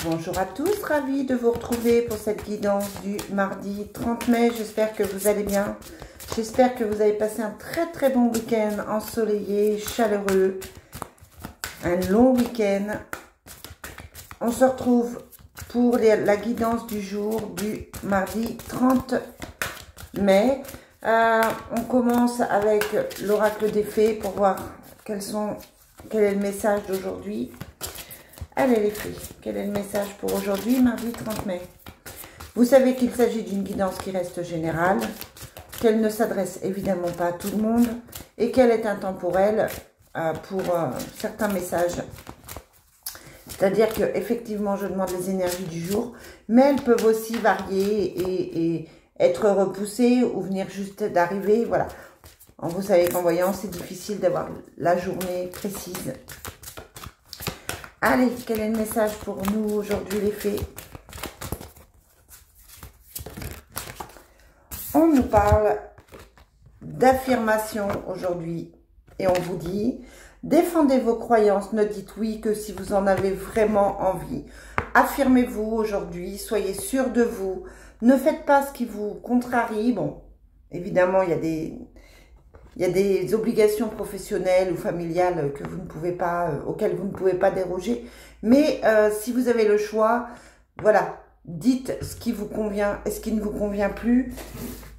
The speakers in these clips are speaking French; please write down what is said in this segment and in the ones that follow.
Bonjour à tous, ravie de vous retrouver pour cette guidance du mardi 30 mai. J'espère que vous allez bien. J'espère que vous avez passé un très bon week-end ensoleillé, chaleureux. Un long week-end. On se retrouve pour la guidance du jour du mardi 30 mai. On commence avec l'oracle des fées pour voir quel est le message d'aujourd'hui. Allez les filles, quel est le message pour aujourd'hui, mardi 30 mai? Vous savez qu'il s'agit d'une guidance qui reste générale, qu'elle ne s'adresse évidemment pas à tout le monde et qu'elle est intemporelle pour certains messages. C'est-à-dire que effectivement, je demande les énergies du jour, mais elles peuvent aussi varier et être repoussées ou venir juste d'arriver. Voilà. Vous savez qu'en voyant, c'est difficile d'avoir la journée précise. Allez, quel est le message pour nous aujourd'hui les fées? On nous parle d'affirmation aujourd'hui et on vous dit, défendez vos croyances, ne dites oui que si vous en avez vraiment envie. Affirmez-vous aujourd'hui, soyez sûr de vous, ne faites pas ce qui vous contrarie. Bon, évidemment, il y a des obligations professionnelles ou familiales que vous ne pouvez pas, auxquelles vous ne pouvez pas déroger. Mais si vous avez le choix, voilà, dites ce qui vous convient et ce qui ne vous convient plus.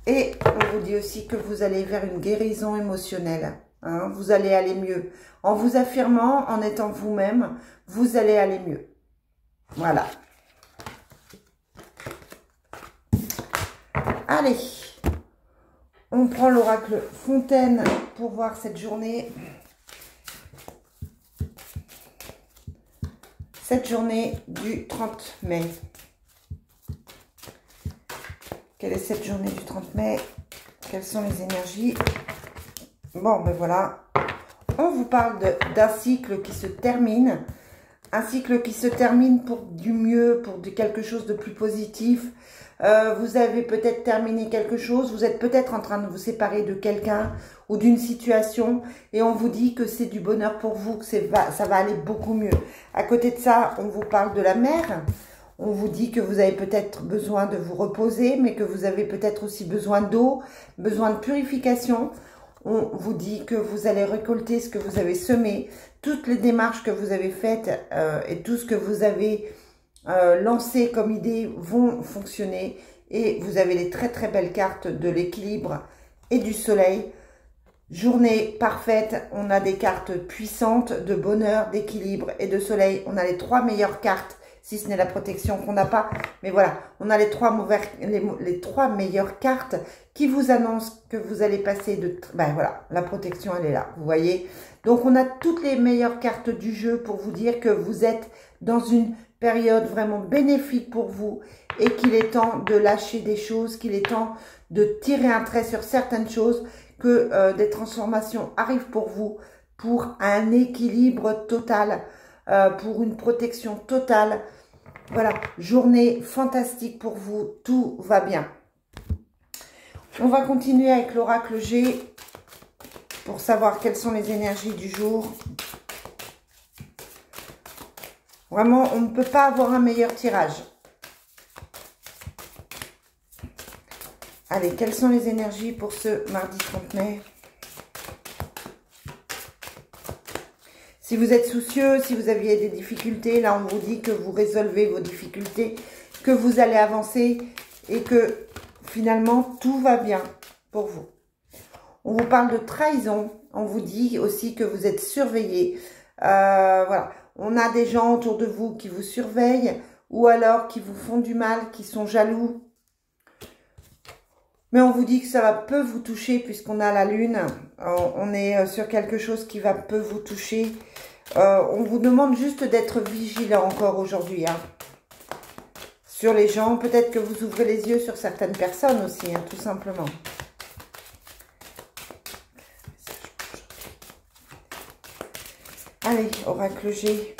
Et on vous dit aussi que vous allez vers une guérison émotionnelle. Hein, vous allez aller mieux. En vous affirmant, en étant vous-même, vous allez aller mieux. Voilà. Allez. On prend l'oracle Fontaine pour voir cette journée. Cette journée du 30 mai. Quelle est cette journée du 30 mai? Quelles sont les énergies? Bon, ben voilà. On vous parle d'un cycle qui se termine. Un cycle qui se termine pour du mieux, pour quelque chose de plus positif. Vous avez peut-être terminé quelque chose, vous êtes peut-être en train de vous séparer de quelqu'un ou d'une situation et on vous dit que c'est du bonheur pour vous, que ça va aller beaucoup mieux. À côté de ça, on vous parle de la mer, on vous dit que vous avez peut-être besoin de vous reposer, mais que vous avez peut-être aussi besoin d'eau, besoin de purification. On vous dit que vous allez récolter ce que vous avez semé, toutes les démarches que vous avez faites et tout ce que vous avez lancé comme idée vont fonctionner et vous avez les très belles cartes de l'équilibre et du soleil. Journée parfaite, on a des cartes puissantes de bonheur, d'équilibre et de soleil. On a les trois meilleures cartes, si ce n'est la protection qu'on n'a pas. Mais voilà, on a les trois meilleures cartes qui vous annoncent que vous allez passer de... Ben voilà, la protection, elle est là, vous voyez. Donc, on a toutes les meilleures cartes du jeu pour vous dire que vous êtes dans une période vraiment bénéfique pour vous et qu'il est temps de lâcher des choses, qu'il est temps de tirer un trait sur certaines choses, que des transformations arrivent pour vous, pour un équilibre total, pour une protection totale. Voilà, journée fantastique pour vous, tout va bien. On va continuer avec l'oracle G pour savoir quelles sont les énergies du jour. Vraiment, on ne peut pas avoir un meilleur tirage. Allez, quelles sont les énergies pour ce mardi 30 mai? Si vous êtes soucieux, si vous aviez des difficultés, là on vous dit que vous résolvez vos difficultés, que vous allez avancer et que finalement tout va bien pour vous. On vous parle de trahison, on vous dit aussi que vous êtes surveillé. Voilà, on a des gens autour de vous qui vous surveillent ou alors qui vous font du mal, qui sont jaloux. Mais on vous dit que ça peut vous toucher puisqu'on a la lune. On est sur quelque chose qui peut vous toucher. On vous demande juste d'être vigilant encore aujourd'hui. Hein, sur les gens, peut-être que vous ouvrez les yeux sur certaines personnes aussi, hein, tout simplement. Allez, oracle G.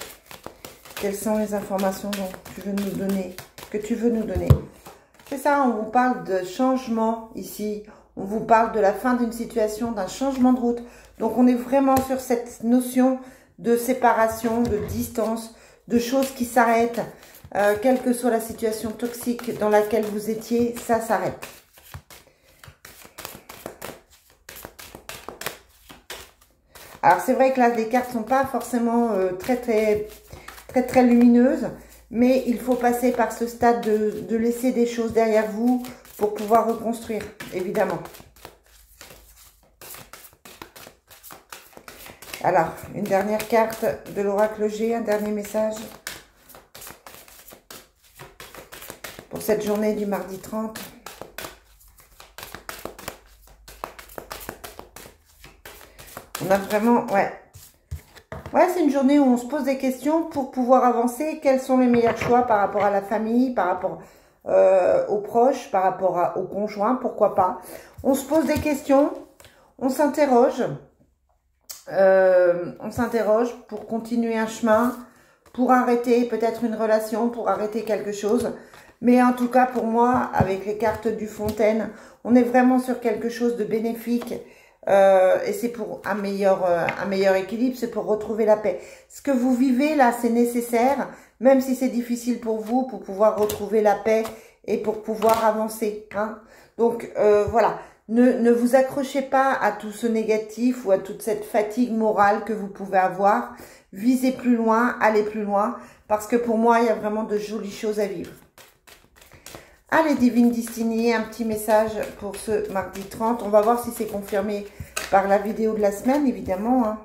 Quelles sont les informations dont tu veux nous donner, que tu veux nous donner? C'est ça, on vous parle de changement ici. On vous parle de la fin d'une situation, d'un changement de route. Donc, on est vraiment sur cette notion de séparation, de distance, de choses qui s'arrêtent. quelle que soit la situation toxique dans laquelle vous étiez, ça s'arrête. Alors, c'est vrai que là, les cartes ne sont pas forcément très lumineuses, mais il faut passer par ce stade de laisser des choses derrière vous pour pouvoir reconstruire, évidemment. Alors, une dernière carte de l'oracle G, un dernier message pour cette journée du mardi 30. On a vraiment, ouais, c'est une journée où on se pose des questions pour pouvoir avancer. Quels sont les meilleurs choix par rapport à la famille, par rapport aux proches, par rapport au conjoint, pourquoi pas. On se pose des questions, on s'interroge pour continuer un chemin, pour arrêter peut-être une relation, pour arrêter quelque chose. Mais en tout cas, pour moi, avec les cartes du Fontaine, on est vraiment sur quelque chose de bénéfique. Et c'est pour un meilleur équilibre, c'est pour retrouver la paix. Ce que vous vivez là, c'est nécessaire, même si c'est difficile pour vous, pour pouvoir retrouver la paix et pour pouvoir avancer. Hein. Donc voilà, ne vous accrochez pas à tout ce négatif ou à toute cette fatigue morale que vous pouvez avoir. Visez plus loin, allez plus loin, parce que pour moi, il y a vraiment de jolies choses à vivre. Allez, Divine Destinée, un petit message pour ce mardi 30. On va voir si c'est confirmé par la vidéo de la semaine, évidemment. Hein.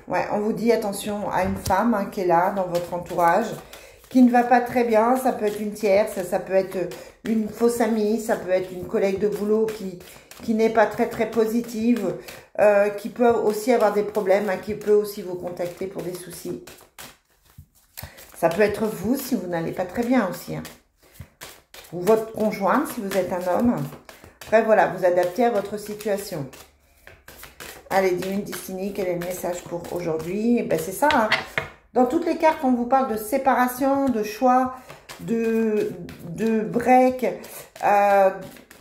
Ouais, on vous dit attention à une femme hein, qui est là dans votre entourage, qui ne va pas très bien. Ça peut être une tierce, ça peut être une fausse amie, ça peut être une collègue de boulot qui n'est pas très positive, qui peut aussi avoir des problèmes, hein, qui peut aussi vous contacter pour des soucis. Ça peut être vous si vous n'allez pas très bien aussi. Hein. Ou votre conjoint si vous êtes un homme. Après, voilà, vous adaptez à votre situation. Allez, Divine Destinée, quel est le message pour aujourd'hui? Ben, c'est ça. Hein. Dans toutes les cartes, on vous parle de séparation, de choix, de break,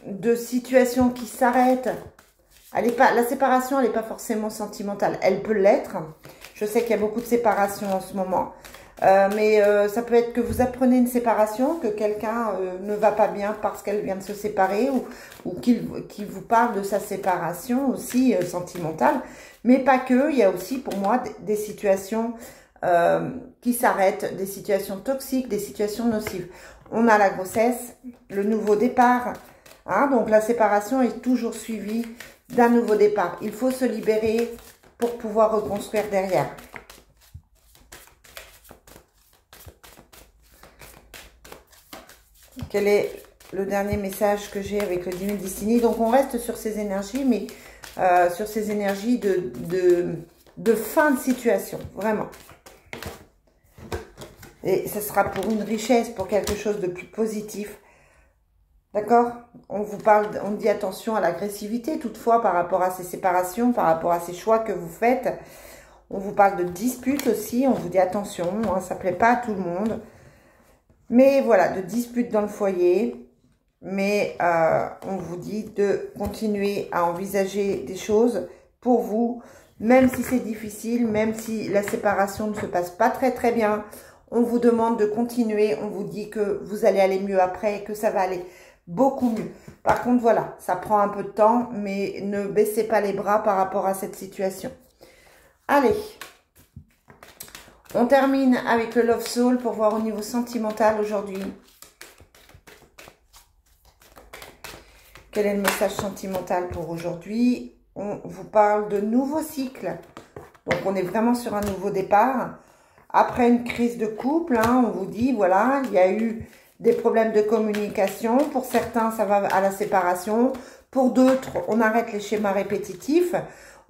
de situation qui s'arrête. La séparation, elle n'est pas forcément sentimentale. Elle peut l'être. Je sais qu'il y a beaucoup de séparations en ce moment. Mais ça peut être que vous apprenez une séparation, que quelqu'un ne va pas bien parce qu'elle vient de se séparer ou qu'il vous parle de sa séparation aussi sentimentale. Mais pas que, il y a aussi pour moi des situations qui s'arrêtent, des situations toxiques, des situations nocives. On a la grossesse, le nouveau départ, hein, donc la séparation est toujours suivie d'un nouveau départ. Il faut se libérer pour pouvoir reconstruire derrière. Quel est le dernier message que j'ai avec le Divine Destinée? Donc, on reste sur ces énergies, mais sur ces énergies de fin de situation, vraiment. Et ce sera pour une richesse, pour quelque chose de plus positif. D'accord? On vous parle, on dit attention à l'agressivité, toutefois, par rapport à ces séparations, par rapport à ces choix que vous faites. On vous parle de disputes aussi, on vous dit attention, hein, ça ne plaît pas à tout le monde. Mais voilà, de disputes dans le foyer, mais on vous dit de continuer à envisager des choses pour vous, même si c'est difficile, même si la séparation ne se passe pas très bien, on vous demande de continuer, on vous dit que vous allez aller mieux après, que ça va aller beaucoup mieux. Par contre, voilà, ça prend un peu de temps, mais ne baissez pas les bras par rapport à cette situation. Allez, on termine avec le Love Soul pour voir au niveau sentimental aujourd'hui. Quel est le message sentimental pour aujourd'hui? On vous parle de nouveau cycle. Donc, on est vraiment sur un nouveau départ. Après une crise de couple, hein, on vous dit, voilà, il y a eu des problèmes de communication. Pour certains, ça va à la séparation. Pour d'autres, on arrête les schémas répétitifs.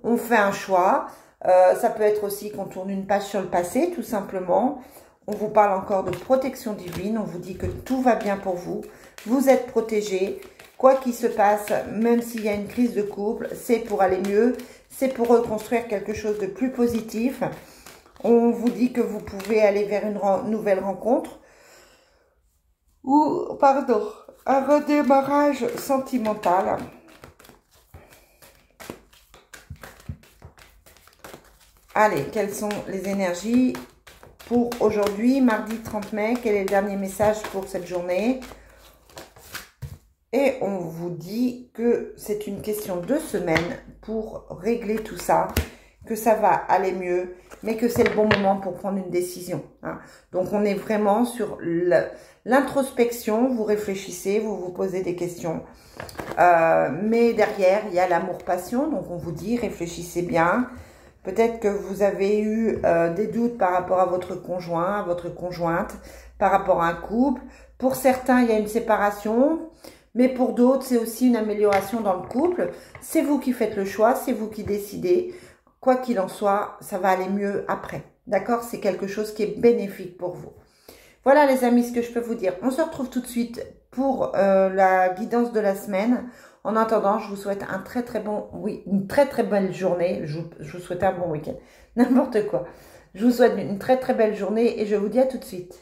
On fait un choix. Ça peut être aussi qu'on tourne une page sur le passé, tout simplement. On vous parle encore de protection divine. On vous dit que tout va bien pour vous. Vous êtes protégés. Quoi qu'il se passe, même s'il y a une crise de couple, c'est pour aller mieux. C'est pour reconstruire quelque chose de plus positif. On vous dit que vous pouvez aller vers une nouvelle rencontre. Ou, pardon, un redémarrage sentimental. Allez, quelles sont les énergies pour aujourd'hui, mardi 30 mai. Quel est le dernier message pour cette journée? Et on vous dit que c'est une question de semaine pour régler tout ça, que ça va aller mieux, mais que c'est le bon moment pour prendre une décision. Hein. Donc, on est vraiment sur l'introspection. Vous réfléchissez, vous vous posez des questions. Mais derrière, il y a l'amour-passion. Donc, on vous dit, réfléchissez bien. Peut-être que vous avez eu des doutes par rapport à votre conjoint, à votre conjointe, par rapport à un couple. Pour certains, il y a une séparation. Mais pour d'autres, c'est aussi une amélioration dans le couple. C'est vous qui faites le choix, c'est vous qui décidez. Quoi qu'il en soit, ça va aller mieux après. D'accord? C'est quelque chose qui est bénéfique pour vous. Voilà les amis, ce que je peux vous dire. On se retrouve tout de suite pour la guidance de la semaine. En attendant, je vous souhaite un très bon, oui, une très belle journée. Je vous souhaite un bon week-end. N'importe quoi. Je vous souhaite une très belle journée et je vous dis à tout de suite.